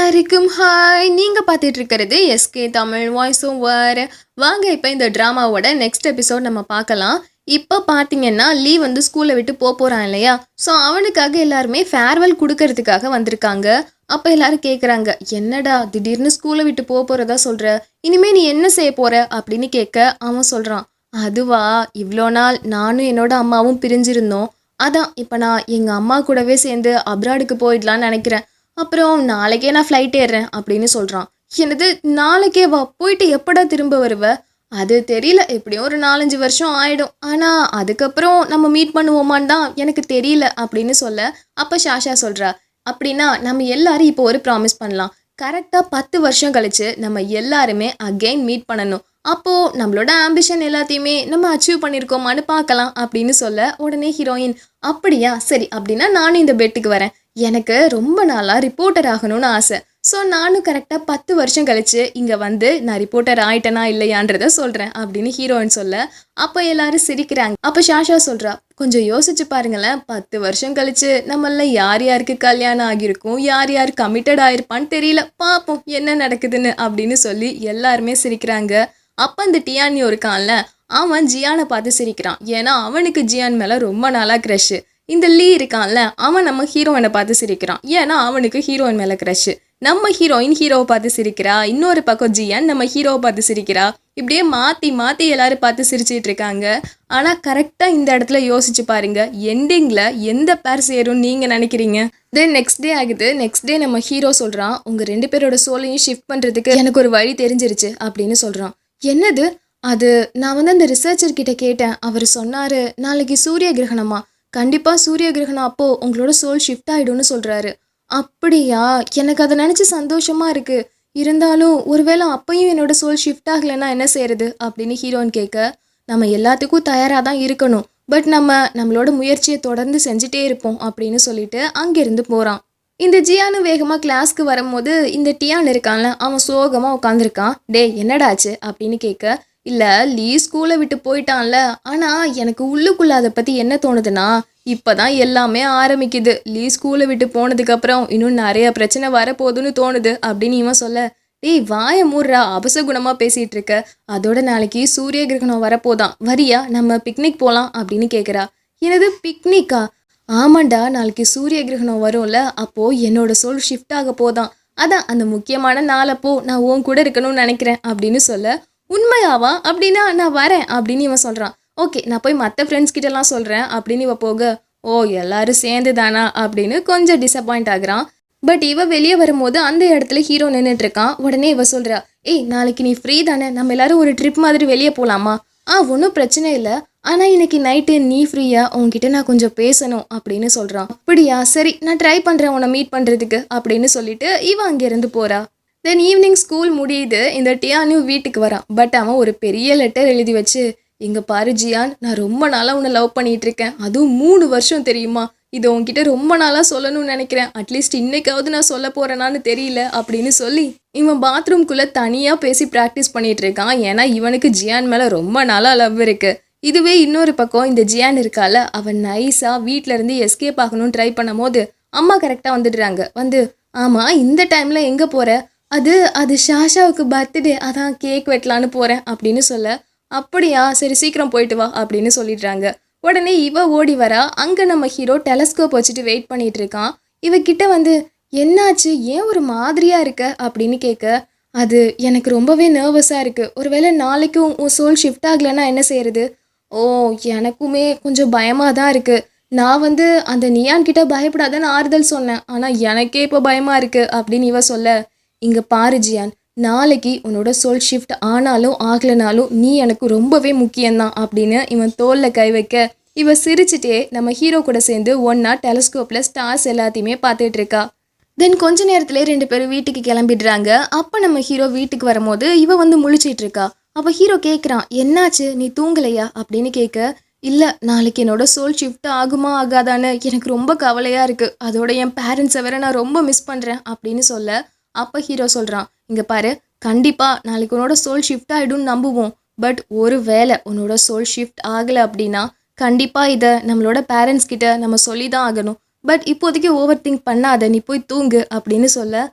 எல்லாருக்கும் ஹாய். நீங்க பார்த்துட்டு இருக்கிறது எஸ்கே தமிழ் வாய்ஸ் ஓவர். வாங்க இப்போ இந்த ட்ராமாவோட நெக்ஸ்ட் எபிசோட் நம்ம பார்க்கலாம். இப்போ பார்த்தீங்கன்னா லீவ் வந்து ஸ்கூலை விட்டு போகிறான் இல்லையா? ஸோ அவனுக்காக எல்லாருமே ஃபேர்வெல் கொடுக்கறதுக்காக வந்திருக்காங்க. அப்போ எல்லாரும் கேட்குறாங்க, என்னடா திடீர்னு ஸ்கூலை விட்டு போகிறதா சொல்கிற, இனிமே நீ என்ன செய்ய போகிற அப்படின்னு கேட்க அவன் சொல்கிறான், அதுவா, இவ்வளோ நாள் நானும் என்னோட அம்மாவும் பிரிஞ்சிருந்தோம். அதான் இப்போ நான் எங்கள் அம்மா கூடவே சேர்ந்து அப்ராடுக்கு போயிடலான்னு நினைக்கிறேன். அப்புறம் நாளைக்கே நான் ஃப்ளைட் ஏறுறேன் அப்படின்னு சொல்கிறான். என்னது, நாளைக்கே வா? போயிட்டு எப்படா திரும்ப வருவ? அது தெரியல, எப்படியும் ஒரு 4-5 வருஷம் ஆயிடும். ஆனால் அதுக்கப்புறம் நம்ம மீட் பண்ணுவோமான்னு தான் எனக்கு தெரியல அப்படின்னு சொல்ல, அப்போ ஷாஷா சொல்கிறா, அப்படின்னா நம்ம எல்லாரும் இப்போ ஒரு ப்ராமிஸ் பண்ணலாம். கரெக்டாக 10 வருஷம் கழிச்சு நம்ம எல்லாருமே அகெயின் மீட் பண்ணணும். அப்போது நம்மளோட ஆம்பிஷன் எல்லாத்தையுமே நம்ம அச்சீவ் பண்ணியிருக்கோமான்னு பார்க்கலாம் அப்படின்னு சொல்ல, உடனே ஹீரோயின், அப்படியா, சரி, அப்படின்னா நானும் இந்த பெட்டுக்கு வரேன். எனக்கு ரொம்ப நாளாக ரிப்போர்ட்டர் ஆகணும்னு ஆசை. ஸோ நானும் கரெக்டாக 10 வருஷம் கழிச்சு இங்கே வந்து நான் ரிப்போர்ட்டர் ஆயிட்டேனா இல்லையான்றதை சொல்கிறேன் அப்படின்னு ஹீரோயின் சொல்ல, அப்போ எல்லாரும் சிரிக்கிறாங்க. அப்போ ஷாஷா சொல்கிறா, கொஞ்சம் யோசிச்சு பாருங்களேன், 10 வருஷம் கழிச்சு நம்மள யார் யாருக்கு கல்யாணம் ஆகியிருக்கும், யார் யார் கமிட்டட் ஆயிருப்பான்னு தெரியல, பார்ப்போம் என்ன நடக்குதுன்னு அப்படின்னு சொல்லி எல்லாருமே சிரிக்கிறாங்க. அப்போ அந்த டியானி இருக்கான்ல, அவன் ஜியானை பார்த்து சிரிக்கிறான். ஏன்னா அவனுக்கு ஜியான் மேலே ரொம்ப நாளாக க்ரஷ்ஷு. இந்த லீ இருக்கான்ல, அவன் நம்ம ஹீரோயினை பார்த்து சிரிக்கிறான். ஏன்னா அவனுக்கு ஹீரோயின் மேலே க்ரஷ்ஷு. நம்ம ஹீரோயின் ஹீரோவை பார்த்து சிரிக்கிறா, இன்னொரு பக்கம் ஜியான் நம்ம ஹீரோவை பார்த்து சிரிக்கிறா. இப்படியே மாற்றி மாற்றி எல்லாரும் பார்த்து சிரிச்சிட்டு இருக்காங்க. ஆனால் கரெக்டாக இந்த இடத்துல யோசிச்சு பாருங்க, எண்டிங்கில் எந்த பேர் சேரும் நீங்கள் நினைக்கிறீங்க? தென் நெக்ஸ்ட் டே ஆகுது. நெக்ஸ்ட் டே நம்ம ஹீரோ சொல்கிறான், உங்கள் 2 பேரோட சோலையும் ஷிஃப்ட் பண்ணுறதுக்கு எனக்கு ஒரு வழி தெரிஞ்சிருச்சு அப்படின்னு சொல்கிறான். என்னது அது? நான் வந்து அந்த ரிசர்ச்சர் கிட்ட கேட்டேன். அவர் சொன்னார், நாளைக்கு சூரிய கிரகணமா, கண்டிப்பாக சூரிய கிரகணம் அப்போது உங்களோட சோல் ஷிஃப்ட் ஆகிடும்னு சொல்கிறாரு. அப்படியா? எனக்கு அதை நினச்சி சந்தோஷமாக இருக்குது. இருந்தாலும் ஒருவேளை அப்பையும் என்னோட சோல் ஷிஃப்ட் ஆகலைன்னா என்ன செய்யறது அப்படின்னு ஹீரோயின் கேட்க, நம்ம எல்லாத்துக்கும் தயாராக தான் இருக்கணும், பட் நம்மளோட முயற்சியை தொடர்ந்து செஞ்சுட்டே இருப்போம் அப்படின்னு சொல்லிட்டு அங்கேருந்து போகிறான். இந்த ஜியானு வேகமாக கிளாஸ்க்கு வரும்போது இந்த டியான் இருக்கான்ல, அவன் சோகமாக உட்காந்துருக்கான். டே என்னடாச்சு அப்படின்னு கேட்க, இல்லை லீ ஸ்கூலை விட்டு போயிட்டான்ல, ஆனால் எனக்கு உள்ளுக்குள்ள அதை பற்றி என்ன தோணுதுன்னா, இப்போ தான் எல்லாமே ஆரம்பிக்குது. லீ ஸ்கூலை விட்டு போனதுக்கப்புறம் இன்னும் நிறைய பிரச்சனை வரப்போகுதுன்னு தோணுது அப்படின்னு இவன் சொல்ல, டேய் வாய மூடுறா, அபசகுணமாக பேசிகிட்டு இருக்க. அதோட நாளைக்கு சூரிய கிரகணம் வரப்போதான், வரியா, நம்ம பிக்னிக் போகலாம் அப்படின்னு கேட்குறா. எனது பிக்னிக்கா? ஆமாண்டா, நாளைக்கு சூரிய கிரகணம் வரும்ல, அப்போது என்னோட சோல் ஷிஃப்ட் ஆக போதான். அதான் அந்த முக்கியமான நாளப்போ நான் உன் கூட இருக்கணும்னு நினைக்கிறேன் அப்படின்னு சொல்ல, உண்மையாவா? அப்படின்னா நான் வரேன் அப்படின்னு இவன் சொல்கிறான். ஓகே, நான் போய் மற்ற ஃப்ரெண்ட்ஸ் கிட்டலாம் சொல்கிறேன் அப்படின்னு இவ போக, ஓ எல்லாரும் சேர்ந்து தானா அப்படின்னு கொஞ்சம் டிசப்பாயிண்ட் ஆகுறான். பட் இவ வெளியே வரும்போது அந்த இடத்துல ஹீரோ நின்றுட்டுருக்கான். உடனே இவ சொல்கிறா, ஏய் நாளைக்கு நீ ஃப்ரீ தானே, நம்ம எல்லாரும் ஒரு ட்ரிப் மாதிரி வெளியே போகலாமா? ஒன்றும் பிரச்சனை இல்லை, ஆனால் இன்னைக்கு நைட்டு நீ ஃப்ரீயா, உங்ககிட்ட நான் கொஞ்சம் பேசணும் அப்படின்னு சொல்கிறான். அப்படியா, சரி நான் ட்ரை பண்ணுறேன் உன்னை மீட் பண்ணுறதுக்கு அப்படின்னு சொல்லிட்டு இவ அங்கேருந்து போகிறா. தென் ஈவினிங் ஸ்கூல் முடியுது. இந்த டியானு வீட்டுக்கு வரான். பட் அவன் ஒரு பெரிய லெட்டர் எழுதி வச்சு, இங்கே பாரு ஜியான், நான் ரொம்ப நாளாக உன்னை லவ் பண்ணிகிட்டு இருக்கேன், அதுவும் 3 வருஷம் தெரியுமா, இதை உன்கிட்ட ரொம்ப நாளாக சொல்லணும்னு நினைக்கிறேன், அட்லீஸ்ட் இன்னைக்காவது நான் சொல்ல போகிறேனான்னு தெரியல அப்படின்னு சொல்லி இவன் பாத்ரூம்குள்ளே தனியாக பேசி ப்ராக்டிஸ் பண்ணிகிட்டு இருக்கான். ஏன்னா இவனுக்கு ஜியான் மேலே ரொம்ப நாளாக லவ் இருக்குது. இதுவே இன்னொரு பக்கம் இந்த ஜியான் இருக்கால, அவன் நைஸாக வீட்டிலேருந்து எஸ்கேப் ஆகணும்னு ட்ரை பண்ணும் போது அம்மா கரெக்டாக வந்துடுறாங்க. வந்து, ஆமாம் இந்த டைமில் எங்கே போகிற? அது ஷாஷாவுக்கு பர்த்டே, அதான் கேக் வெட்டலான்னு போகிறேன் அப்படின்னு சொல்ல, அப்படியா, சரி சீக்கிரம் போயிட்டு வா அப்படின்னு சொல்லிடுறாங்க. உடனே இவ ஓடி வரா. அங்கே நம்ம ஹீரோ டெலஸ்கோப் வச்சுட்டு வெயிட் பண்ணிட்டு இருக்கான். இவகிட்ட வந்து, என்னாச்சு, ஏன் ஒரு மாதிரியாக இருக்க அப்படின்னு கேட்க, அது எனக்கு ரொம்பவே நர்வஸாக இருக்குது, ஒருவேளை நாளைக்கும் உன் சோல் ஷிஃப்ட் ஆகலைன்னா என்ன செய்யறது? ஓ எனக்குமே கொஞ்சம் பயமாக தான் இருக்குது. நான் வந்து அந்த நியான் கிட்ட பயப்படாதன்னு ஆறுதல் சொன்னேன், ஆனால் எனக்கே இப்போ பயமாக இருக்குது அப்படின்னு இவ சொல்ல, இங்கே பாரு ஜியான், நாளைக்கு உன்னோட சோல் ஷிஃப்ட் ஆனாலும் ஆகலைனாலும் நீ எனக்கு ரொம்பவே முக்கியம்தான் அப்படின்னு இவன் தோளில் கை வைக்க, இவ சிரிச்சுட்டே நம்ம ஹீரோ கூட சேர்ந்து ஒன்றா டெலஸ்கோப்பில் ஸ்டார்ஸ் எல்லாத்தையுமே பார்த்துட்டு இருக்கா. தென் கொஞ்ச நேரத்திலே 2 பேரும் வீட்டுக்கு கிளம்பிடுறாங்க. அப்போ நம்ம ஹீரோ வீட்டுக்கு வரும்போது இவ வந்து முழிச்சிட்டு இருக்கா. அப்போ ஹீரோ கேட்குறான், என்னாச்சு, நீ தூங்கலையா அப்படின்னு கேட்க, இல்லை நாளைக்கு என்னோட சோல் ஷிஃப்ட் ஆகுமா ஆகாதான்னு எனக்கு ரொம்ப கவலையாக இருக்குது, அதோட என் பேரண்ட்ஸை வேற நான் ரொம்ப மிஸ் பண்ணுறேன் அப்படின்னு சொல்ல, அப்போ ஹீரோ சொல்கிறான், இங்கே பாரு, கண்டிப்பாக நாளைக்கு உன்னோட சோல் ஷிஃப்ட் ஆகிடும்னு நம்புவோம், பட் ஒரு வேளை உன்னோட சோல் ஷிஃப்ட் ஆகலை அப்படின்னா கண்டிப்பாக இதை நம்மளோட பேரண்ட்ஸ் கிட்ட நம்ம சொல்லி தான் ஆகணும், பட் இப்போதைக்கு ஓவர் திங்க் பண்ணாத, நீ போய் தூங்கு அப்படின்னு சொல்ல,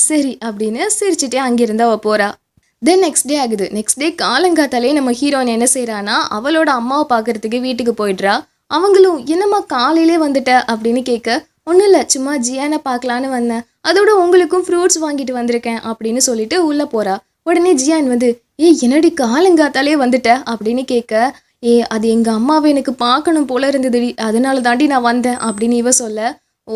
சரி அப்படின்னு சிரிச்சுட்டே அங்கிருந்து அவ போறா. தென் நெக்ஸ்ட் டே ஆகுது. நெக்ஸ்ட் டே காலங்காத்தாலே நம்ம ஹீரோயின் என்ன செய்றான்னா, அவளோட அம்மாவை பார்க்கறதுக்கு வீட்டுக்கு போயிடுறா. அவங்களும் என்னம்மா காலையிலே வந்துட்ட அப்படின்னு கேட்க, ஒன்றும் இல்லை சும்மா ஜியானை பார்க்கலான்னு வந்தேன், அதோட உங்களுக்கும் ஃப்ரூட்ஸ் வாங்கிட்டு வந்திருக்கேன் அப்படின்னு சொல்லிட்டு உள்ளே போறா. உடனே ஜியான் வந்து, என்னடி காலங்காத்தாலே வந்துட்ட அப்படின்னு கேட்க, அது எங்கள் அம்மாவை எனக்கு பார்க்கணும் போல இருந்ததுடி, அதனால தாண்டி நான் வந்தேன் அப்படின்னு இவ சொல்ல, ஓ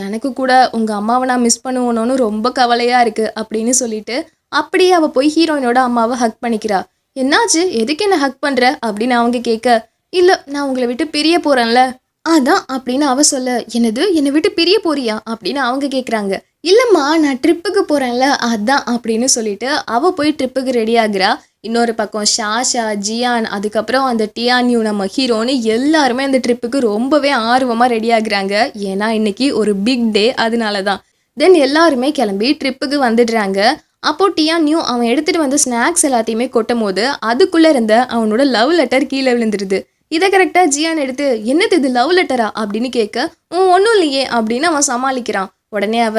எனக்கு கூட உங்கள் அம்மாவை நான் மிஸ் பண்ணுவோன்னு ரொம்ப கவலையாக இருக்குது அப்படின்னு சொல்லிட்டு அப்படியே அவள் போய் ஹீரோயினோட அம்மாவை ஹக் பண்ணிக்கிறா. என்னாச்சு, எதுக்கு என்ன ஹக் பண்ணுற அப்படின்னு அவங்க கேட்க, இல்லை நான் உங்களை விட்டு பிரிய போகிறேன்ல அதான் அப்படின்னு அவ சொல்ல, என்னது என்னை விட்டு பிரிய போறியா அப்படின்னு அவங்க கேட்குறாங்க. இல்லைம்மா நான் ட்ரிப்புக்கு போகிறேன்ல அதான் அப்படின்னு சொல்லிட்டு அவள் போய் ட்ரிப்புக்கு ரெடி ஆகுறா. இன்னொரு பக்கம் ஷாஷா, ஜியான், அதுக்கப்புறம் அந்த டியான்யூ நம்ம ஹீரோன்னு எல்லாருமே அந்த ட்ரிப்புக்கு ரொம்பவே ஆர்வமாக ரெடி ஆகுறாங்க. ஏன்னா இன்னைக்கு ஒரு பிக் டே, அதனால தான். தென் எல்லாருமே கிளம்பி ட்ரிப்புக்கு வந்துடுறாங்க. அப்போ டியான்யூ அவன் எடுத்துகிட்டு வந்த ஸ்நாக்ஸ் எல்லாத்தையுமே கொட்டும் போது அதுக்குள்ளே இருந்த அவனோட லவ் லெட்டர் கீழே விழுந்துருது. இதை கரெக்டாக ஜியான் எடுத்து, என்னது இது லவ் லெட்டரா அப்படின்னு கேட்க, ஒன்றும் இல்லையே அப்படின்னு அவன் சமாளிக்கிறான். உடனே அவ,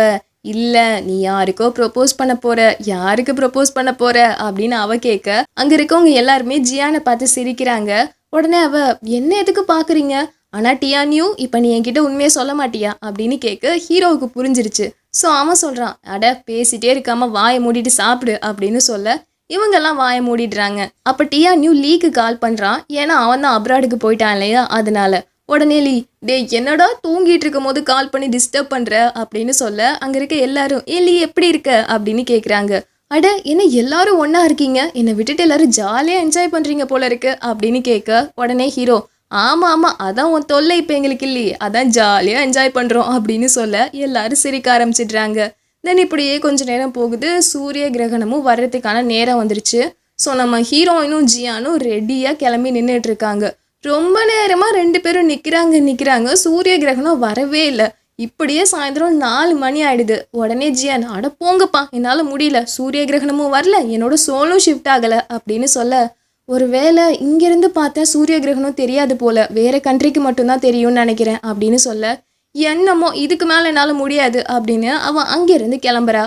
இல்லை நீ யாருக்கோ ப்ரொப்போஸ் பண்ண போற, யாருக்கு ப்ரொப்போஸ் பண்ண போற அப்படின்னு அவ கேட்க, அங்கே இருக்கவங்க எல்லாருமே ஜியானை பார்த்து சிரிக்கிறாங்க. உடனே அவ, என்ன எதுக்கு பார்க்குறீங்க, ஆனால் டியான்யூ இப்போ நீ என்கிட்ட உண்மையை சொல்ல மாட்டியா அப்படின்னு கேட்க ஹீரோவுக்கு புரிஞ்சிருச்சு. ஸோ அவன் சொல்கிறான், அட பேசிட்டே இருக்காம வாயை மூடிட்டு சாப்பிடு அப்படின்னு சொல்ல இவங்கெல்லாம் வாயை மூடிடுறாங்க. அப்போ டியான்யூ லீக்கு கால் பண்ணுறான். ஏன்னா அவன் தான் அப்ராடுக்கு போயிட்டான் இல்லையா, அதனால. உடனே லீ, டே என்னடா தூங்கிட்டு இருக்கும் போது கால் பண்ணி டிஸ்டர்ப் பண்ணுற அப்படின்னு சொல்ல அங்கே இருக்க எல்லாரும், லீ எப்படி இருக்க அப்படின்னு கேட்குறாங்க. அட என்ன எல்லாரும் ஒன்றா இருக்கீங்க, என்னை விட்டுட்டு எல்லாரும் ஜாலியாக என்ஜாய் பண்ணுறீங்க போல இருக்கு அப்படின்னு கேட்க, உடனே ஹீரோ, ஆமாம் ஆமாம் அதான் உன் தொல்லை இப்போ எங்களுக்கு இல்லையே, அதான் ஜாலியாக என்ஜாய் பண்ணுறோம் அப்படின்னு சொல்ல எல்லாரும் சிரிக்க ஆரம்பிச்சிடுறாங்க. தென் இப்படியே கொஞ்சம் நேரம் போகுது. சூரிய கிரகணமும் வர்றதுக்கான நேரம் வந்துருச்சு. ஸோ நம்ம ஹீரோயினும் ஜியானும் ரெடியாக கிளம்பி நின்றுட்டு இருக்காங்க. ரொம்ப நேரமாக 2 பேரும் நிற்கிறாங்க. சூரிய கிரகணம் வரவே இல்லை. இப்படியே சாயந்தரம் 4 மணி ஆயிடுது. உடனே ஜியான், அட போங்கப்பா என்னால் முடியல, சூரிய கிரகணமும் வரல, என்னோட சோலும் ஷிஃப்ட் ஆகலை அப்படின்னு சொல்ல, ஒரு வேளை இங்கேருந்து பார்த்தா சூரிய கிரகணம் தெரியாது போல, வேறு கண்ட்ரிக்கு மட்டும்தான் தெரியும்னு நினைக்கிறேன் அப்படின்னு சொல்ல, என்னமோ இதுக்கு மேலே என்னால் முடியாது அப்படின்னு அவன் அங்கேருந்து கிளம்புறா.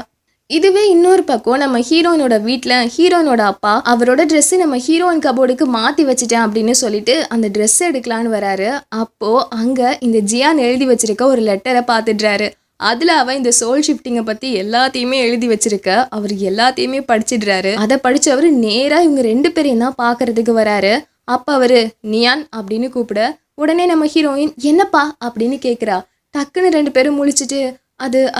இதுவே இன்னொரு பக்கம் நம்ம ஹீரோயினோட வீட்டில் ஹீரோயினோட அப்பா அவரோட ட்ரெஸ்ஸு நம்ம ஹீரோயின் கபோர்டுக்கு மாற்றி வச்சுட்டேன் அப்படின்னு சொல்லிட்டு அந்த ட்ரெஸ் எடுக்கலான்னு வராரு. அப்போது அங்கே இந்த ஜியான் எழுதி வச்சிருக்க ஒரு லெட்டரை பார்த்துடுறாரு. அதில் அவன் இந்த சோல் ஷிஃப்டிங்கை பற்றி எல்லாத்தையுமே எழுதி வச்சிருக்க. அவர் எல்லாத்தையுமே படிச்சிடுறாரு. அதை படித்தவர் நேராக இவங்க 2 பேரையும் தான் பார்க்கறதுக்கு வராரு. அப்போ அவர் நியான் அப்படின்னு கூப்பிட, உடனே நம்ம ஹீரோயின் என்னப்பா அப்படின்னு கேட்குறா. டக்குன்னு 2 பேரும் முழிச்சிட்டு,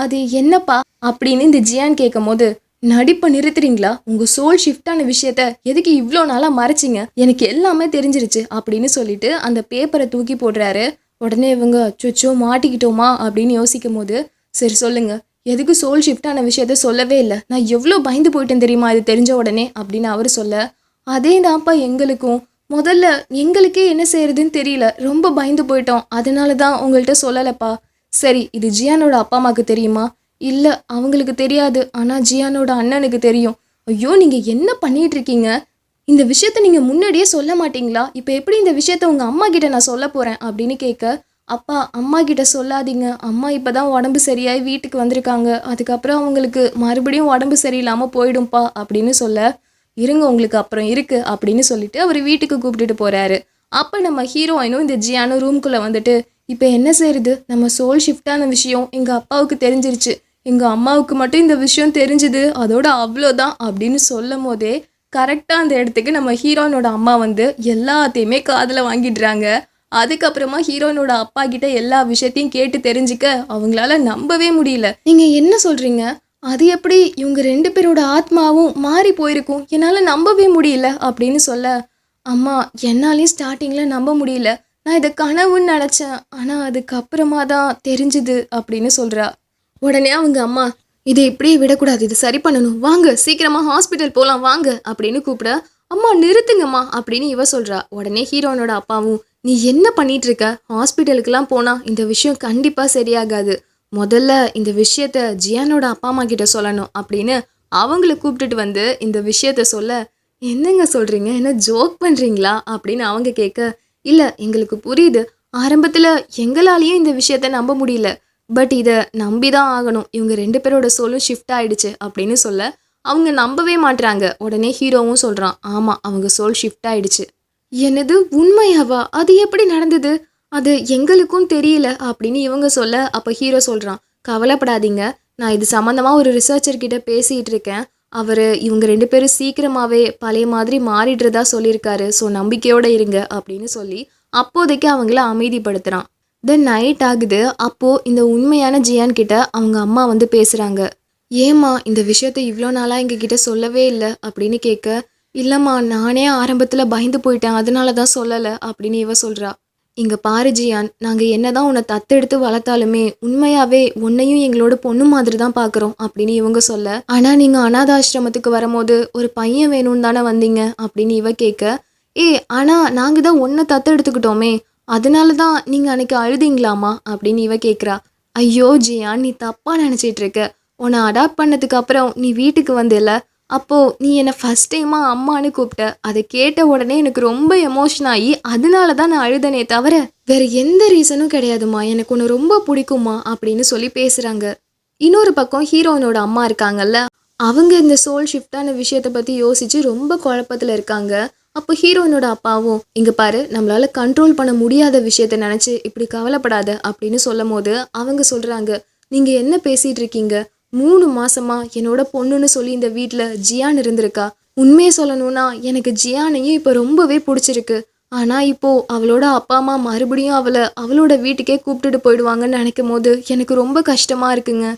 அது என்னப்பா அப்படின்னு இந்த ஜியான் கேட்கும் போது, நடிப்பை நிறுத்துறீங்களா, உங்கள் சோல் ஷிஃப்டான விஷயத்த எதுக்கு இவ்வளோ நாளாக மறைச்சிங்க, எனக்கு எல்லாமே தெரிஞ்சிருச்சு அப்படின்னு சொல்லிட்டு அந்த பேப்பரை தூக்கி போடுறாரு. உடனே இவங்க சொச்சோ மாட்டிக்கிட்டோமா அப்படின்னு யோசிக்கும் போது, சரி சொல்லுங்க எதுக்கு சோல் ஷிஃப்டான விஷயத்த சொல்லவே இல்லை, நான் எவ்வளோ பயந்து போயிட்டேன் தெரியுமா இது தெரிஞ்ச உடனே அப்படின்னு அவர் சொல்ல, அதே தான்ப்பா எங்களுக்கும், முதல்ல எங்களுக்கே என்ன செய்யறதுன்னு தெரியல, ரொம்ப பயந்து போயிட்டோம், அதனால தான் உங்கள்கிட்ட சொல்லலைப்பா. சரி இது ஜியானோட அப்பா அம்மாவுக்கு தெரியுமா? இல்லை அவங்களுக்கு தெரியாது, ஆனால் ஜியானோட அண்ணனுக்கு தெரியும். ஐயோ நீங்கள் என்ன பண்ணிட்டு இருக்கீங்க, இந்த விஷயத்த நீங்கள் முன்னாடியே சொல்ல மாட்டீங்களா, இப்போ எப்படி இந்த விஷயத்த உங்கள் அம்மா கிட்ட நான் சொல்ல போகிறேன் அப்படின்னு கேட்க, அப்பா அம்மா கிட்ட சொல்லாதீங்க, அம்மா இப்போ தான் உடம்பு சரியாகி வீட்டுக்கு வந்திருக்காங்க, அதுக்கப்புறம் அவங்களுக்கு மறுபடியும் உடம்பு சரியில்லாமல் போயிடும்ப்பா அப்படின்னு சொல்ல, இருங்க உங்களுக்கு அப்புறம் இருக்கு அப்படின்னு சொல்லிட்டு அவர் வீட்டுக்கு கூப்பிட்டுட்டு போறாரு. அப்போ நம்ம ஹீரோயினும் இந்த ஜியானும் ரூம்குள்ளே வந்துட்டு, இப்போ என்ன செய்யுது, நம்ம சோல் ஷிஃப்டான விஷயம் எங்கள் அப்பாவுக்கு தெரிஞ்சிருச்சு, எங்கள் அம்மாவுக்கு மட்டும் இந்த விஷயம் தெரிஞ்சுது, அதோட அவ்வளோதான் அப்படின்னு சொல்லும் போதே கரெக்டாக அந்த இடத்துக்கு நம்ம ஹீரோயினோட அம்மா வந்து எல்லாத்தையுமே காதில் வாங்கிடுறாங்க. அதுக்கப்புறமா ஹீரோயினோட அப்பா கிட்ட எல்லா விஷயத்தையும் கேட்டு தெரிஞ்சுக்க அவங்களால நம்பவே முடியல. நீங்கள் என்ன சொல்கிறீங்க, அது எப்படி இவங்க 2 பேரோட ஆத்மாவும் மாறி போயிருக்கும், என்னால் நம்பவே முடியல அப்படின்னு சொல்ல, அம்மா என்னாலையும் ஸ்டார்டிங்கில் நம்ப முடியல, நான் இதை கனவுன்னு நினச்சேன், ஆனால் அதுக்கப்புறமா தான் தெரிஞ்சுது அப்படின்னு சொல்கிறா. உடனே அவங்க அம்மா, இதை இப்படியே விடக்கூடாது, இது சரி பண்ணணும், வாங்க சீக்கிரமாக ஹாஸ்பிட்டல் போகலாம் வாங்க அப்படின்னு கூப்பிட, அம்மா நிறுத்துங்கம்மா அப்படின்னு இவ சொல்கிறா. உடனே ஹீரோனோட அப்பாவும், நீ என்ன பண்ணிட்டு இருக்க, ஹாஸ்பிட்டலுக்கெல்லாம் போனால் இந்த விஷயம் கண்டிப்பாக சரியாகாது, முதல்ல இந்த விஷயத்த ஜியானோட அப்பா அம்மா கிட்ட சொல்லணும் அப்படின்னு அவங்கள கூப்பிட்டுட்டு வந்து இந்த விஷயத்த சொல்ல, என்னங்க சொல்கிறீங்க, என்ன ஜோக் பண்ணுறீங்களா அப்படின்னு அவங்க கேட்க, இல்லை எங்களுக்கு புரியுது, ஆரம்பத்தில் எங்களாலேயும் இந்த விஷயத்த நம்ப முடியல, பட் இதை நம்பி தான் ஆகணும், இவங்க 2 பேரோட சோலும் ஷிஃப்ட் ஆயிடுச்சு அப்படின்னு சொல்ல அவங்க நம்பவே மாட்றாங்க. உடனே ஹீரோவும் சொல்கிறான், ஆமாம் அவங்க சோல் ஷிஃப்ட் ஆயிடுச்சு. என்னது, உண்மையாவா? அது எப்படி நடந்தது? அது எங்களுக்கும் தெரியல அப்படின்னு இவங்க சொல்ல அப்போ ஹீரோ சொல்கிறான், கவலைப்படாதீங்க, நான் இது சம்மந்தமாக ஒரு ரிசர்ச்சர் கிட்ட பேசிகிட்டு இருக்கேன். அவர் இவங்க 2 பேரும் சீக்கிரமாகவே பழைய மாதிரி மாறிடுறதா சொல்லியிருக்காரு. ஸோ நம்பிக்கையோடு இருங்க அப்படின்னு சொல்லி அப்போதைக்கு அவங்கள அமைதிப்படுத்துகிறான். தென் நைட் ஆகுது. அப்போது இந்த உண்மையான ஜியான் கிட்ட அவங்க அம்மா வந்து பேசுகிறாங்க. ஏம்மா இந்த விஷயத்த இவ்வளோ நாளாக எங்ககிட்ட சொல்லவே இல்லை அப்படின்னு கேட்க, இல்லைம்மா நானே ஆரம்பத்தில் பயந்து போயிட்டேன், அதனால தான் சொல்லலை அப்படின்னு இவ சொல்கிறா. இங்கே பாரு ஜியான், நாங்கள் என்னதான் உன்னை தத்தெடுத்து வளர்த்தாலுமே உண்மையாகவே உன்னையும் எங்களோட பொண்ணு மாதிரி தான் பார்க்குறோம் அப்படின்னு இவங்க சொல்ல, ஆனால் நீங்கள் அனாதாசிரமத்துக்கு வரும்போது ஒரு பையன் வேணும்னு தானே வந்தீங்க அப்படின்னு இவ கேட்க, ஆனால் நாங்கள் தான் உன்னை தத்தெடுத்துக்கிட்டோமே, அதனால தான் நீங்கள் அன்னைக்கு அழுதிங்களாமா அப்படின்னு இவ கேட்குறா. ஐயோ ஜியான், நீ தப்பாக நினச்சிட்டு இருக்க. உன்னை அடாப்ட் பண்ணதுக்கு அப்புறம் நீ வீட்டுக்கு வந்தில்ல, அப்போது நீ என்னை ஃபஸ்ட் டைமாக அம்மானு கூப்பிட்ட. அதை கேட்ட உடனே எனக்கு ரொம்ப எமோஷன் ஆகி அதனால தான் நான் அழுதனே தவிர வேறு எந்த ரீசனும் கிடையாதுமா, எனக்கு ஒன்று ரொம்ப பிடிக்குமா அப்படின்னு சொல்லி பேசுகிறாங்க. இன்னொரு பக்கம் ஹீரோயினோட அம்மா இருக்காங்கல்ல, அவங்க இந்த சோல் ஷிஃப்டான விஷயத்தை பற்றி யோசித்து ரொம்ப குழப்பத்தில் இருக்காங்க. அப்போ ஹீரோயினோட அப்பாவும், இங்கே பாரு, நம்மளால் கண்ட்ரோல் பண்ண முடியாத விஷயத்த நினச்சி இப்படி கவலைப்படாத அப்படின்னு சொல்லும் போது அவங்க சொல்கிறாங்க, நீங்கள் என்ன பேசிகிட்டு இருக்கீங்க? 3 மாசமா என்னோட பொண்ணுன்னு சொல்லி இந்த வீட்டில் ஜியான் இருந்திருக்கா. உண்மையை சொல்லணும்னா எனக்கு ஜியானையும் இப்போ ரொம்பவே பிடிச்சிருக்கு. ஆனால் இப்போது அவளோட அப்பா அம்மா மறுபடியும் அவளை அவளோட வீட்டுக்கே கூப்பிட்டுட்டு போயிடுவாங்கன்னு நினைக்கும் போது எனக்கு ரொம்ப கஷ்டமாக இருக்குங்க.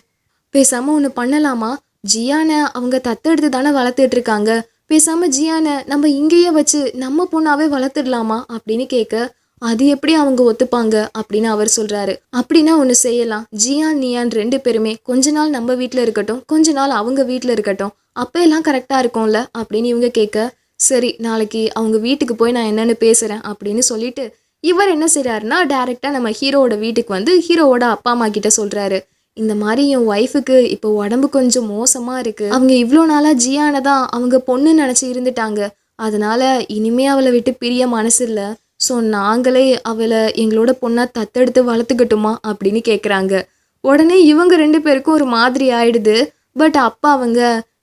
பேசாமல் ஒன்று பண்ணலாமா? ஜியானை அவங்க தத்தெடுத்து தானே வளர்த்துட்டு இருக்காங்க. பேசாமல் ஜியானை நம்ம இங்கேயே வச்சு நம்ம பொண்ணாவே வளர்த்துடலாமா அப்படின்னு கேட்க, அது எப்படி அவங்க ஒத்துப்பாங்க அப்படின்னு அவர் சொல்கிறாரு. அப்படின்னா ஒன்று செய்யலாம், ஜியான் நியான் 2 பேருமே கொஞ்ச நாள் நம்ம வீட்டில் இருக்கட்டும், கொஞ்ச நாள் அவங்க வீட்டில் இருக்கட்டும், அப்போ எல்லாம் கரெக்டாக இருக்கும்ல அப்படின்னு இவங்க கேட்க, சரி நாளைக்கு அவங்க வீட்டுக்கு போய் நான் என்னென்னு பேசுகிறேன் அப்படின்னு சொல்லிட்டு இவர் என்ன செய்கிறாருன்னா டேரெக்டாக நம்ம ஹீரோவோட வீட்டுக்கு வந்து ஹீரோவோட அப்பா அம்மா கிட்ட சொல்கிறாரு, இந்த மாதிரி என் ஒய்ஃபுக்கு இப்போ உடம்பு கொஞ்சம் மோசமாக இருக்குது, அவங்க இவ்வளோ நாளாக ஜியானை தான் அவங்க பொண்ணு நினச்சி இருந்துட்டாங்க, அதனால இனிமே அவளை விட்டு பிரிய மனசு இல்லை, ஸோ நாங்களே அவளை எங்களோட பொண்ணாக தத்தெடுத்து வளர்த்துக்கட்டுமா அப்படின்னு கேட்குறாங்க. உடனே இவங்க 2 பேருக்கும் ஒரு மாதிரி ஆயிடுது. பட் அப்பா அவங்க,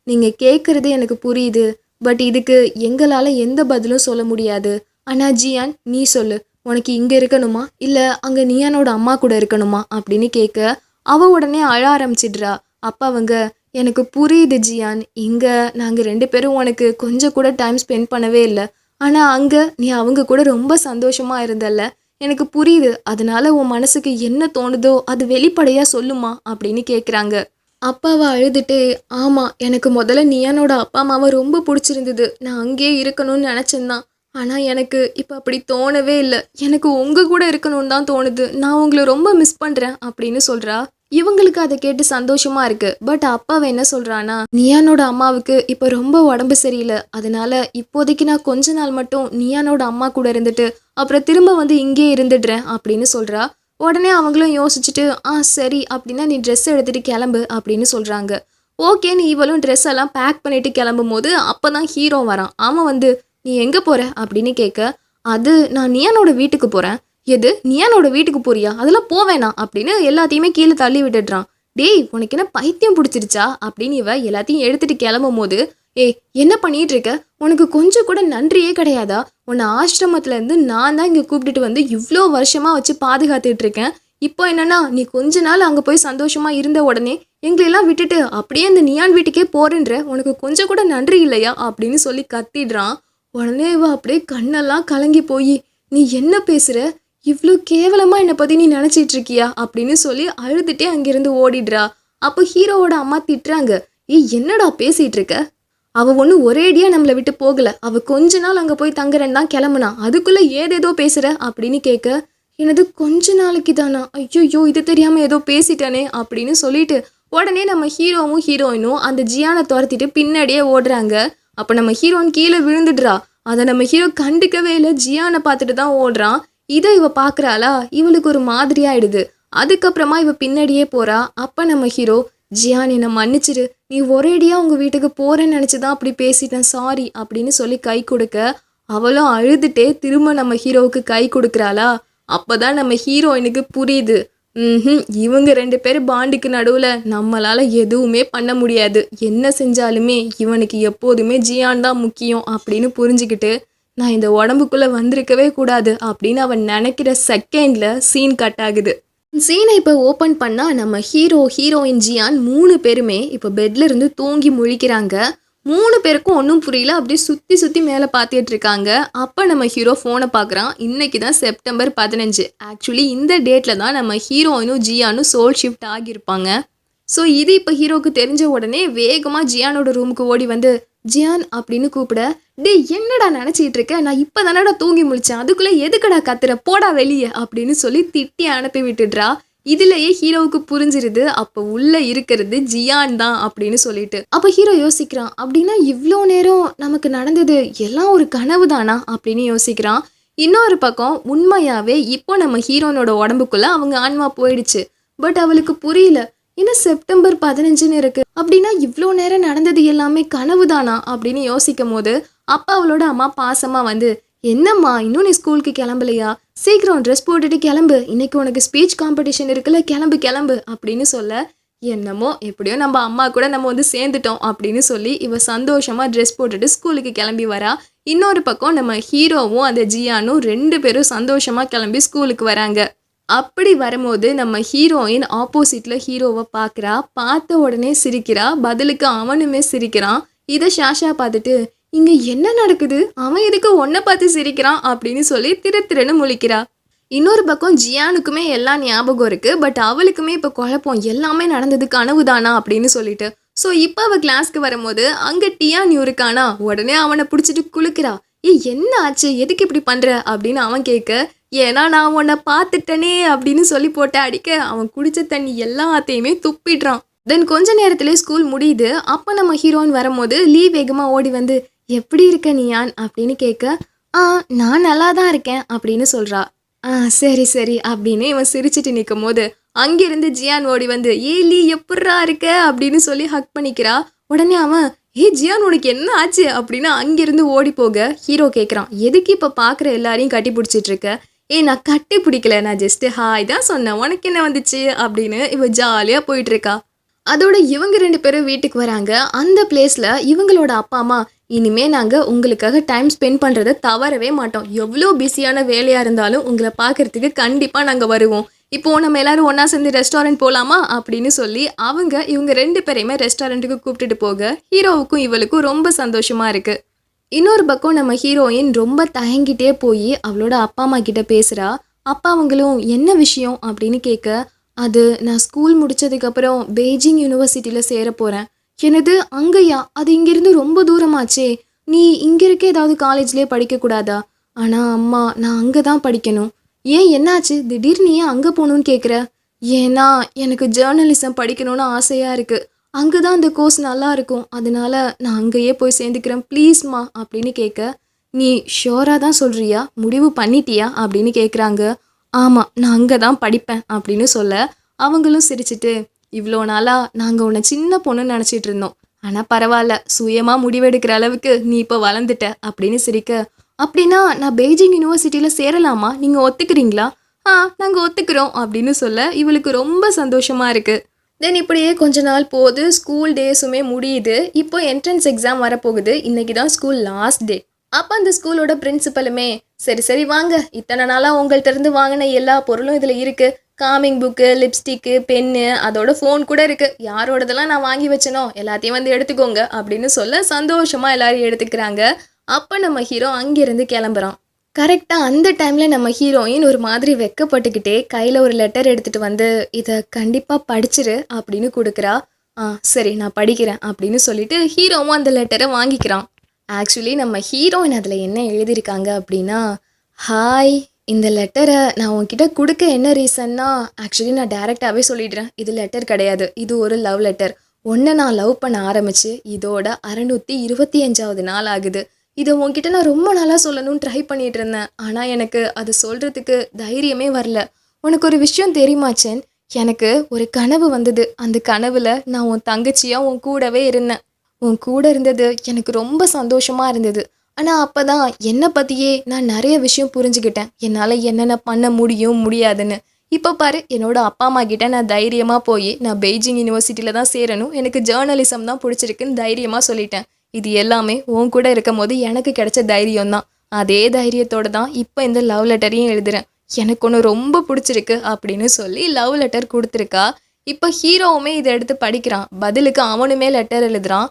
நீங்கள் கேட்குறது எனக்கு புரியுது, பட் இதுக்கு எங்களால் எந்த பதிலும் சொல்ல முடியாது. ஆனால் ஜியான் நீ சொல்லு, உனக்கு இங்கே இருக்கணுமா இல்லை அங்கே நியானோட அம்மா கூட இருக்கணுமா அப்படின்னு கேட்க, அவள் உடனே அழ ஆரம்பிச்சிடுறா. அப்பா அவங்க, எனக்கு புரியுது ஜியான், இங்கே நாங்கள் 2 பேரும் உனக்கு கொஞ்சம் கூட டைம் ஸ்பெண்ட் பண்ணவே இல்லை, ஆனால் அங்கே நீ அவங்க கூட ரொம்ப சந்தோஷமாக இருந்தல்ல, எனக்கு புரியுது, அதனால உன் மனசுக்கு என்ன தோணுதோ அது வெளிப்படையாக சொல்லுமா அப்படின்னு கேட்குறாங்க. அப்பாவை அழுதுட்டு, ஆமாம் எனக்கு முதல்ல நியானோட அப்பா அம்மாவை ரொம்ப பிடிச்சிருந்தது, நான் அங்கேயே இருக்கணும்னு நினச்சேன்தான், ஆனால் எனக்கு இப்போ அப்படி தோணவே இல்லை, எனக்கு உங்கள் கூட இருக்கணும்னு தான் தோணுது, நான் உங்களை ரொம்ப மிஸ் பண்ணுறேன் அப்படின்னு சொல்கிறா. இவங்களுக்கு அதை கேட்டு சந்தோஷமா இருக்கு. பட் அப்பாவை என்ன சொல்றானா, நியானோட அம்மாவுக்கு இப்போ ரொம்ப உடம்பு சரியில்லை, அதனால இப்போதைக்கு நான் கொஞ்ச நாள் மட்டும் நியானோட அம்மா கூட இருந்துட்டு அப்புறம் திரும்ப வந்து இங்கே இருந்துடுறேன் அப்படின்னு சொல்றா. உடனே அவங்களும் யோசிச்சுட்டு, சரி அப்படின்னா நீ ட்ரெஸ் எடுத்துட்டு கிளம்பு அப்படின்னு சொல்றாங்க. ஓகேன்னு இவளும் ட்ரெஸ் எல்லாம் பேக் பண்ணிட்டு கிளம்பும் போது அப்பதான் ஹீரோ வரான். அவன் வந்து, நீ எங்க போற அப்படின்னு கேட்க, அது நான் நியானோட வீட்டுக்கு போறேன். எது, நியானோட வீட்டுக்கு போறியா? அதெல்லாம் போவேனா அப்படின்னு எல்லாத்தையுமே கீழே தள்ளி விட்டுடுறான். டேய் உனக்கு என்ன பைத்தியம் பிடிச்சிருச்சா அப்படின்னு இவ எல்லாத்தையும் எடுத்துட்டு கிளம்பும் போது, என்ன பண்ணிட்டு இருக்க, உனக்கு கொஞ்சம் கூட நன்றியே கிடையாதா? உன்னை ஆசிரமத்துல இருந்து நான் தான் இங்க கூப்பிட்டுட்டு வந்து இவ்வளோ வருஷமா வச்சு பாதுகாத்துட்டு இருக்கேன். இப்போ என்னன்னா நீ கொஞ்ச நாள் அங்க போய் சந்தோஷமா இருந்த உடனே எங்களெல்லாம் விட்டுட்டு அப்படியே இந்த நியான் வீட்டுக்கே போறேன்ற, உனக்கு கொஞ்சம் கூட நன்றி இல்லையா அப்படின்னு சொல்லி கத்திடுறான். உடனே இவ அப்படியே கண்ணெல்லாம் கலங்கி போய், நீ என்ன பேசுற, இவ்வளோ கேவலமா என்னை பத்தி நீ நினைச்சிட்டு இருக்கியா அப்படின்னு சொல்லி அழுதுட்டே அங்கிருந்து ஓடிடுறா. அப்போ ஹீரோவோட அம்மா திட்டுறாங்க, என்னடா பேசிட்டு இருக்க, அவ ஒன்றும் ஒரேடியா நம்மளை விட்டு போகல, அவ கொஞ்ச நாள் அங்கே போய் தங்குறேன்னு தான் கிளம்புனா, அதுக்குள்ள ஏதேதோ பேசுற அப்படின்னு கேட்க, எனது கொஞ்ச நாளைக்கு தானா, ஐயோ இது தெரியாம ஏதோ பேசிட்டானே அப்படின்னு சொல்லிட்டு உடனே நம்ம ஹீரோவும் ஹீரோயினும் அந்த ஜியானை துரத்திட்டு பின்னாடியே ஓடுறாங்க. அப்போ நம்ம ஹீரோயின் கீழே விழுந்துடுறா. அதை நம்ம ஹீரோ கண்டுக்கவே இல்லை, ஜியானை பார்த்துட்டு தான் ஓடுறான். இதை இவ பார்க்குறாளா, இவளுக்கு ஒரு மாதிரி ஆயிடுது. அதுக்கப்புறமா இவ பின்னாடியே போறா. அப்போ நம்ம ஹீரோ, ஜியான் என்னை மன்னிச்சிரு, நீ ஒரேடியா உங்க வீட்டுக்கு போறேன்னு நினச்சிதான் அப்படி பேசிட்டேன், சாரி அப்படின்னு சொல்லி கை கொடுக்க, அவளும் அழுதுட்டே திரும்ப நம்ம ஹீரோவுக்கு கை கொடுக்குறாளா. அப்போதான் நம்ம ஹீரோயினுக்கு புரியுது, இவங்க 2 பேரும் பாண்டுக்கு நடுவுல நம்மளால எதுவுமே பண்ண முடியாது. என்ன செஞ்சாலுமே இவனுக்கு எப்போதுமே ஜியான் தான் முக்கியம் அப்படின்னு புரிஞ்சுக்கிட்டு, நான் இந்த உடம்புக்குள்ள வந்திருக்கவே கூடாது அப்படின்னு அவன் நினைக்கிற செகண்ட்ல சீன் கட் ஆகுது. சீனை இப்போ ஓப்பன் பண்ணா நம்ம ஹீரோ, ஹீரோயின் ஜியான் 3 பேருமே இப்போ பெட்ல இருந்து தூங்கி முழிக்கிறாங்க. 3 பேருக்கும் ஒன்றும் புரியல. அப்படியே சுற்றி சுற்றி மேலே பார்த்துட்டு இருக்காங்க. அப்போ நம்ம ஹீரோ ஃபோனை பார்க்குறான். இன்னைக்கு தான் செப்டம்பர் 15. ஆக்சுவலி இந்த டேட்டில் தான் நம்ம ஹீரோயினும் ஜியானும் சோல் ஷிஃப்ட் ஆகியிருப்பாங்க. ஸோ இது இப்போ ஹீரோவுக்கு தெரிஞ்ச உடனே வேகமாக ஜியானோட ரூமுக்கு ஓடி வந்து ஜியான் அப்படின்னு கூப்பிட, டே என்னடா நினச்சிட்டு இருக்க, நான் இப்போ தானடா தூங்கி முழிச்சேன், அதுக்குள்ளே எதுக்குடா கத்துற, போடா வெளியே அப்படின்னு சொல்லி திட்டி அனுப்பி விட்டுடுறா. இதுலயே ஹீரோவுக்கு புரிஞ்சிருது அப்போ உள்ள இருக்கிறது ஜியான் தான் அப்படின்னு சொல்லிட்டு. அப்போ ஹீரோ யோசிக்கிறான், அப்படின்னா இவ்வளோ நேரம் நமக்கு நடந்தது எல்லாம் ஒரு கனவு தானா அப்படின்னு யோசிக்கிறான். இன்னொரு பக்கம் உண்மையாவே இப்போ நம்ம ஹீரோனோட உடம்புக்குள்ள அவங்க ஆன்மா போயிடுச்சு. பட் அவளுக்கு புரியல, என்ன செப்டம்பர் 15ன்னு இருக்கு, அப்படின்னா இவ்வளோ நேரம் நடந்தது எல்லாமே கனவு தானா அப்படின்னு யோசிக்கும் போது அப்போ அவளோட அம்மா பாசமா வந்து, என்னம்மா இன்னும் நீ ஸ்கூலுக்கு கிளம்பலையா, சீக்கிரம் ட்ரெஸ் போட்டுட்டு கிளம்பு, இன்னைக்கு உனக்கு ஸ்பீச் காம்படிஷன் இருக்குல்ல, கிளம்பு கிளம்பு அப்படின்னு சொல்ல, என்னமோ எப்படியோ நம்ம அம்மா கூட நம்ம வந்து சேர்ந்துட்டோம் அப்படின்னு சொல்லி இவ சந்தோஷமா ட்ரெஸ் போட்டுட்டு ஸ்கூலுக்கு கிளம்பி வரா. இன்னொரு பக்கம் நம்ம ஹீரோவும் அந்த ஜியானும் 2 பேரும் சந்தோஷமா கிளம்பி ஸ்கூலுக்கு வராங்க. அப்படி வரும்போது நம்ம ஹீரோயின் ஆப்போசிட்ல ஹீரோவை பார்க்குறா. பார்த்த உடனே சிரிக்கிறா. பதிலுக்கு அவனுமே சிரிக்கிறான். இதை ஷாஷா பார்த்துட்டு, இங்க என்ன நடக்குது, அவன் எதுக்கு ஒன்றை பார்த்து சிரிக்கிறான் அப்படின்னு சொல்லி திருன்னு முழிக்கிறா. இன்னொரு பக்கம் ஜியானுக்குமே எல்லாம் ஞாபகம் இருக்கு. பட் அவளுக்குமே இப்போ குழப்பம், எல்லாமே நடந்தது கனவு தானா அப்படின்னு சொல்லிட்டு. ஸோ இப்போ அவள் கிளாஸ்க்கு வரும்போது அங்கே டியான் இருக்கானா. உடனே அவனை பிடிச்சிட்டு குலுக்கிறா. என்ன ஆச்சு, எதுக்கு இப்படி பண்ற அப்படின்னு அவன் கேட்க, ஏன்னா நான் உன்னை பார்த்துட்டனே அப்படின்னு சொல்லி போட்டு அடிக்க அவன் குடிச்ச தண்ணி எல்லாத்தையுமே துப்பிடுறான். தென் கொஞ்ச நேரத்திலே ஸ்கூல் முடியுது. அப்போ நம்ம ஹீரோயின் வரும்போது லீவ் வேகமாக ஓடி வந்து, எப்படி இருக்க நீயான் அப்படின்னு கேட்க, நான் நல்லா தான் இருக்கேன் அப்படின்னு சொல்கிறா. சரி சரி அப்படின்னு இவன் சிரிச்சிட்டு நிற்கும் போது அங்கிருந்து ஜியான் ஓடி வந்து, லீ எப்பட்றா இருக்க அப்படின்னு சொல்லி ஹக் பண்ணிக்கிறா. உடனே அவன், ஜியான் உனக்கு என்ன ஆச்சு அப்படின்னு அங்கிருந்து ஓடி போக ஹீரோ கேட்குறான், எதுக்கு இப்போ பார்க்குற எல்லாரையும் கட்டி பிடிச்சிட்டு இருக்க. நான் கட்டி பிடிக்கல, நான் ஜஸ்ட்டு ஹாய் தான் சொன்னேன், உனக்கு என்ன வந்துச்சு அப்படின்னு இவ ஜாலியாக போயிட்டு இருக்கா. அதோட இவங்க 2 பேரும் வீட்டுக்கு வராங்க. அந்த பிளேஸில் இவங்களோட அப்பா அம்மா, இனிமே நாங்கள் உங்களுக்காக டைம் ஸ்பெண்ட் பண்ணுறதை தவறவே மாட்டோம், எவ்வளோ பிஸியான வேலையாக இருந்தாலும் உங்களை பார்க்குறதுக்கு கண்டிப்பாக நாங்கள் வருவோம், இப்போது நம்ம எல்லோரும் ஒன்றா சேர்ந்து ரெஸ்டாரண்ட் போகலாமா அப்படின்னு சொல்லி இவங்க 2 பேரையுமே ரெஸ்டாரண்ட்டுக்கு கூப்பிட்டுட்டு போக ஹீரோவுக்கும் இவளுக்கும் ரொம்ப சந்தோஷமாக இருக்குது. இன்னொரு பக்கம் நம்ம ஹீரோயின் ரொம்ப தயங்கிட்டே போய் அவளோட அப்பா அம்மா கிட்ட பேசுகிறா. அப்பா அவங்களும் என்ன விஷயம் அப்படின்னு கேட்க, அது நான் ஸ்கூல் முடிச்சதுக்கப்புறம் பெய்ஜிங் யூனிவர்சிட்டியில் சேர போகிறேன். எனது அங்கேயா, அது இங்கேருந்து ரொம்ப தூரமாச்சே, நீ இங்கே இருக்க ஏதாவது காலேஜ்லேயே படிக்கக்கூடாதா. ஆனால் அம்மா நான் அங்கே தான் படிக்கணும். ஏன் என்னாச்சு, திடீர்னு ஏன் அங்கே போகணுன்னு கேட்குற. ஏன்னா எனக்கு ஜேர்னலிசம் படிக்கணும்னு ஆசையாக இருக்குது, அங்கே தான் அந்த கோர்ஸ் நல்லா இருக்கும், அதனால நான் அங்கேயே போய் சேர்ந்துக்கிறேன் ப்ளீஸ்மா அப்படின்னு கேட்க, நீ ஷோராக தான் சொல்கிறியா, முடிவு பண்ணிட்டியா அப்படின்னு கேட்குறாங்க. ஆமாம் நான் அங்கே தான் படிப்பேன் அப்படின்னு சொல்ல அவங்களும் சிரிச்சிட்டு, இவ்வளோ நாளாக நாங்கள் உன்னை சின்ன பொண்ணுன்னு நினச்சிட்டு இருந்தோம், ஆனால் பரவாயில்ல சுயமாக முடிவெடுக்கிற அளவுக்கு நீ இப்போ வளர்ந்துட்ட அப்படின்னு சிரிக்க, அப்படின்னா நான் பெய்ஜிங் யூனிவர்சிட்டியில் சேரலாமா, நீங்கள் ஒத்துக்கிறீங்களா. நாங்கள் ஒத்துக்கிறோம் அப்படின்னு சொல்ல இவளுக்கு ரொம்ப சந்தோஷமாக இருக்குது. தென் இப்படியே கொஞ்ச நாள் போகுது. ஸ்கூல் டேஸுமே முடியுது. இப்போ என்ட்ரன்ஸ் எக்ஸாம் வரப்போகுது. இன்றைக்கி தான் ஸ்கூல் லாஸ்ட் டே. அப்போ அந்த ஸ்கூலோட பிரின்சிபலுமே, சரி வாங்க, இத்தனை நாளாக உங்கள்கிட்ட இருந்து வாங்கின எல்லா பொருளும் இதில் இருக்குது, காமிங் புக்கு, லிப்ஸ்டிக்கு, பென்னு, அதோட ஃபோன் கூட இருக்குது, யாரோடதெல்லாம் நான் வாங்கி வச்சனோ எல்லாத்தையும் வந்து எடுத்துக்கோங்க அப்படின்னு சொல்ல சந்தோஷமாக எல்லாரையும் எடுத்துக்கிறாங்க. அப்போ நம்ம ஹீரோ அங்கேருந்து கிளம்புறான். கரெக்டாக அந்த டைமில் நம்ம ஹீரோயின் ஒரு மாதிரி வெக்கப்பட்டுக்கிட்டே கையில் ஒரு லெட்டர் எடுத்துகிட்டு வந்து, இதை கண்டிப்பாக படிச்சிரு அப்படின்னு கொடுக்குறா. சரி நான் படிக்கிறேன் அப்படின்னு சொல்லிட்டு ஹீரோவும் அந்த லெட்டரை வாங்கிக்கிறான். ஆக்சுவலி நம்ம ஹீரோயின் அதில் என்ன எழுதியிருக்காங்க அப்படின்னா, ஹாய், இந்த லெட்டரை நான் உன்கிட்ட கொடுக்க என்ன ரீசன்னா, ஆக்சுவலி நான் டைரெக்டாகவே சொல்லிடுறேன், இது லெட்டர் கிடையாது, இது ஒரு லவ் லெட்டர். ஒன்றை நான் லவ் பண்ண ஆரம்பித்து இதோட 625வது நாள் ஆகுது. இதை உன்கிட்ட நான் ரொம்ப நாளாக சொல்லணும்னு ட்ரை பண்ணிட்டு இருந்தேன், ஆனால் எனக்கு அது சொல்கிறதுக்கு தைரியமே வரல. உனக்கு ஒரு விஷயம் தெரியுமாச்சேன், எனக்கு ஒரு கனவு வந்தது. அந்த கனவில் நான் உன் தங்கச்சியாக உன் கூடவே இருந்தேன். உன் கூட இருந்தது எனக்கு ரொம்ப சந்தோஷமாக இருந்தது. ஆனால் அப்போ தான் என்னை பற்றியே நான் நிறைய விஷயம் புரிஞ்சுக்கிட்டேன், என்னால் என்னென்ன பண்ண முடியும் முடியாதுன்னு. இப்போ பாரு என்னோட அப்பா அம்மா கிட்ட நான் தைரியமாக போய் நான் பெய்ஜிங் யூனிவர்சிட்டியில் தான் சேரணும், எனக்கு ஜேர்னலிசம் தான் பிடிச்சிருக்குன்னு தைரியமாக சொல்லிட்டேன். இது எல்லாமே உன் கூட இருக்கும் போது எனக்கு கிடைச்ச தைரியம் தான். அதே தைரியத்தோட தான் இப்போ இந்த லவ் லெட்டரையும் எழுதுறேன். எனக்கு ஒன்று ரொம்ப பிடிச்சிருக்கு அப்படின்னு சொல்லி லவ் லெட்டர் கொடுத்துருக்கா. இப்போ ஹீரோவுமே இதை எடுத்து படிக்கிறான். பதிலுக்கு அவனுமே லெட்டர் எழுதுறான்.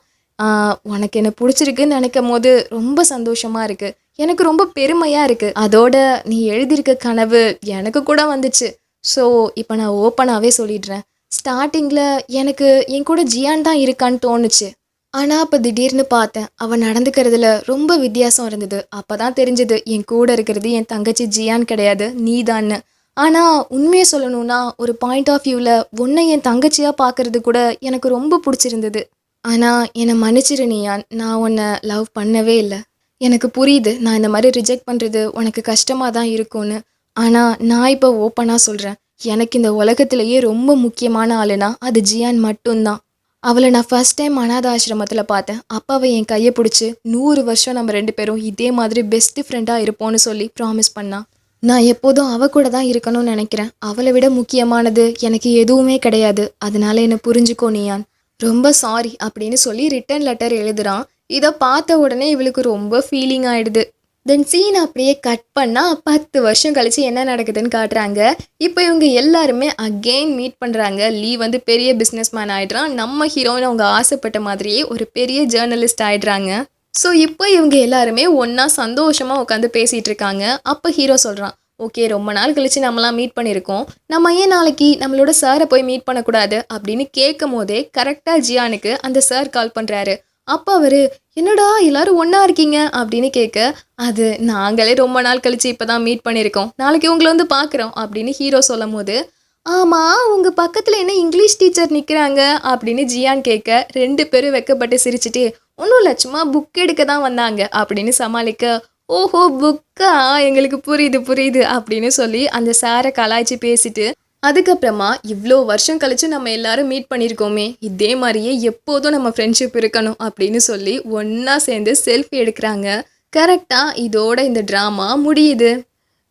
உனக்கு என்ன பிடிச்சிருக்குன்னு நினைக்கும் போது ரொம்ப சந்தோஷமா இருக்கு, எனக்கு ரொம்ப பெருமையாக இருக்குது. அதோட நீ எழுதியிருக்க கனவு எனக்கு கூட வந்துச்சு. ஸோ இப்போ நான் ஓப்பனாகவே சொல்லிடுறேன். ஸ்டார்டிங்கில் எனக்கு என் கூட ஜியான் தான் இருக்கான்னு தோணுச்சு. ஆனால் அப்போ திடீர்னு பார்த்தேன், அவன் நடந்துக்கிறதுல ரொம்ப வித்தியாசம் இருந்தது. அப்போ தான் தெரிஞ்சது என் கூட இருக்கிறது என் தங்கச்சி ஜியான் கிடையாது, நீ தான்னு. ஆனால் உண்மையை சொல்லணும்னா ஒரு பாயிண்ட் ஆஃப் வியூவில் உன்னை என் தங்கச்சியாக பார்க்குறது கூட எனக்கு ரொம்ப பிடிச்சிருந்தது. ஆனால் என்னை மன்னிச்சிரு நியான், நான் உன்னை லவ் பண்ணவே இல்லை. எனக்கு புரியுது நான் இந்த மாதிரி ரிஜெக்ட் பண்ணுறது உனக்கு கஷ்டமாக தான் இருக்கும்னு. ஆனால் நான் இப்போ ஓப்பனாக சொல்கிறேன், எனக்கு இந்த உலகத்திலேயே ரொம்ப முக்கியமான ஆளுனா அது ஜியான் மட்டும்தான். அவளை நான் ஃபர்ஸ்ட் டைம் அனாத ஆசிரமத்தில் பார்த்தேன். அப்போ அவள் என் கையை பிடிச்சி 100 வருஷம் நம்ம 2 பேரும் இதே மாதிரி பெஸ்ட் ஃப்ரெண்டாக இருப்போம்னு சொல்லி ப்ராமிஸ் பண்ணான். நான் எப்போதும் அவள் கூட தான் இருக்கணும்னு நினைக்கிறேன். அவளை விட முக்கியமானது எனக்கு எதுவுமே கிடையாது. அதனால என்னை புரிஞ்சுக்கோ நியான், ரொம்ப சாரி அப்படின்னு சொல்லி ரிட்டன் லெட்டர் எழுதுறான். இதை பார்த்த உடனே இவளுக்கு ரொம்ப ஃபீலிங் ஆயிடுது. தென் சீன் அப்படியே கட் பண்ணால் 10 வருஷம் கழிச்சு என்ன நடக்குதுன்னு காட்டுறாங்க. இப்போ இவங்க எல்லாருமே அகெயின் மீட் பண்ணுறாங்க. லீ வந்து பெரிய பிஸ்னஸ் மேன் ஆயிடுறான். நம்ம ஹீரோயின் அவங்க ஆசைப்பட்ட மாதிரியே ஒரு பெரிய ஜேர்னலிஸ்ட் ஆயிடுறாங்க. ஸோ இப்போ இவங்க எல்லாருமே ஒன்றா சந்தோஷமாக உட்காந்து பேசிகிட்டு இருக்காங்க. அப்போ ஹீரோ சொல்கிறான், ஓகே ரொம்ப நாள் கழிச்சு நம்மளாம் மீட் பண்ணியிருக்கோம், நம்ம ஏன் நாளைக்கு நம்மளோட சாரை போய் மீட் பண்ணக்கூடாது அப்படின்னு கேட்கும் போதே கரெக்டாக ஜியானுக்கு அந்த சார் கால் பண்ணுறாரு. அப்போ அவர், என்னடா எல்லாரும் ஒன்றா இருக்கீங்க அப்படின்னு கேட்க, அது நாங்களே ரொம்ப நாள் கழிச்சு இப்போ தான் மீட் பண்ணியிருக்கோம், நாளைக்கு உங்களை வந்து பார்க்குறோம் அப்படின்னு ஹீரோ சொல்லும் போது, ஆமாம் உங்கள் பக்கத்தில் என்ன இங்கிலீஷ் டீச்சர் நிற்கிறாங்க அப்படின்னு ஜியான் கேட்க 2 பேரும் வெக்கப்பட்டு சிரிச்சுட்டு, ஒன்றும் இல்லை சும்மா புக் எடுக்க தான் வந்தாங்க அப்படின்னு சமாளிக்க, ஓஹோ புக்கா, எங்களுக்கு புரியுது புரியுது அப்படின்னு சொல்லி அந்த சாரை கலாய்ச்சி பேசிட்டு, அதுக்கப்புறமா இவ்வளோ வருஷம் கழிச்சு நம்ம எல்லாரும் மீட் பண்ணியிருக்கோமே, இதே மாதிரியே எப்போதும் நம்ம ஃப்ரெண்ட்ஷிப் இருக்கணும் அப்படின்னு சொல்லி ஒன்றா சேர்ந்து செல்ஃபி எடுக்கிறாங்க. கரெக்டாக இதோட இந்த ட்ராமா முடியுது.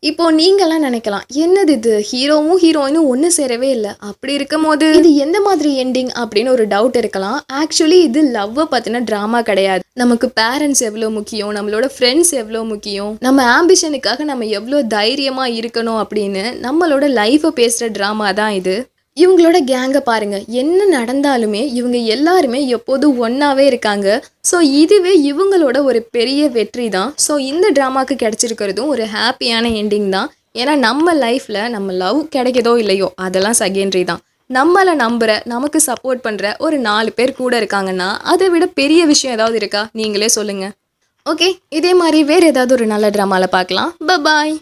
இப்போது நீங்கள்லாம் நினைக்கலாம், என்னது இது ஹீரோவும் ஹீரோயினும் ஒன்று சேரவே இல்லை, அப்படி இருக்கும் போது இது எந்த மாதிரி எண்டிங் அப்படின்னு ஒரு டவுட் இருக்கலாம். ஆக்சுவலி இது லவ்வை பற்றின ட்ராமா கிடையாது. நமக்கு பேரண்ட்ஸ் எவ்வளோ முக்கியம், நம்மளோட ஃப்ரெண்ட்ஸ் எவ்வளோ முக்கியம், நம்ம ஆம்பிஷனுக்காக நம்ம எவ்வளோ தைரியமாக இருக்கணும் அப்படின்னு நம்மளோட லைஃப்பை பேசுகிற ட்ராமா தான் இது. இவங்களோட கேங்கை பாருங்க, என்ன நடந்தாலுமே இவங்க எல்லாருமே எப்போதும் ஒன்றாவே இருக்காங்க. ஸோ இதுவே இவங்களோட ஒரு பெரிய வெற்றி தான். ஸோ இந்த ட்ராமாவுக்கு கிடைச்சிருக்கிறதும் ஒரு ஹாப்பியான எண்டிங் தான். ஏன்னா நம்ம லைஃப்பில் நம்ம லவ் கிடைக்கதோ இல்லையோ அதெல்லாம் செகண்டரி தான். நம்மளை நம்புகிற, நமக்கு சப்போர்ட் பண்ணுற ஒரு 4 பேர் கூட இருக்காங்கன்னா அதை விட பெரிய விஷயம் ஏதாவது இருக்கா? நீங்களே சொல்லுங்கள். ஓகே, இதே மாதிரி வேறு ஏதாவது ஒரு நல்ல ட்ராமாவில் பார்க்கலாம். பாய்.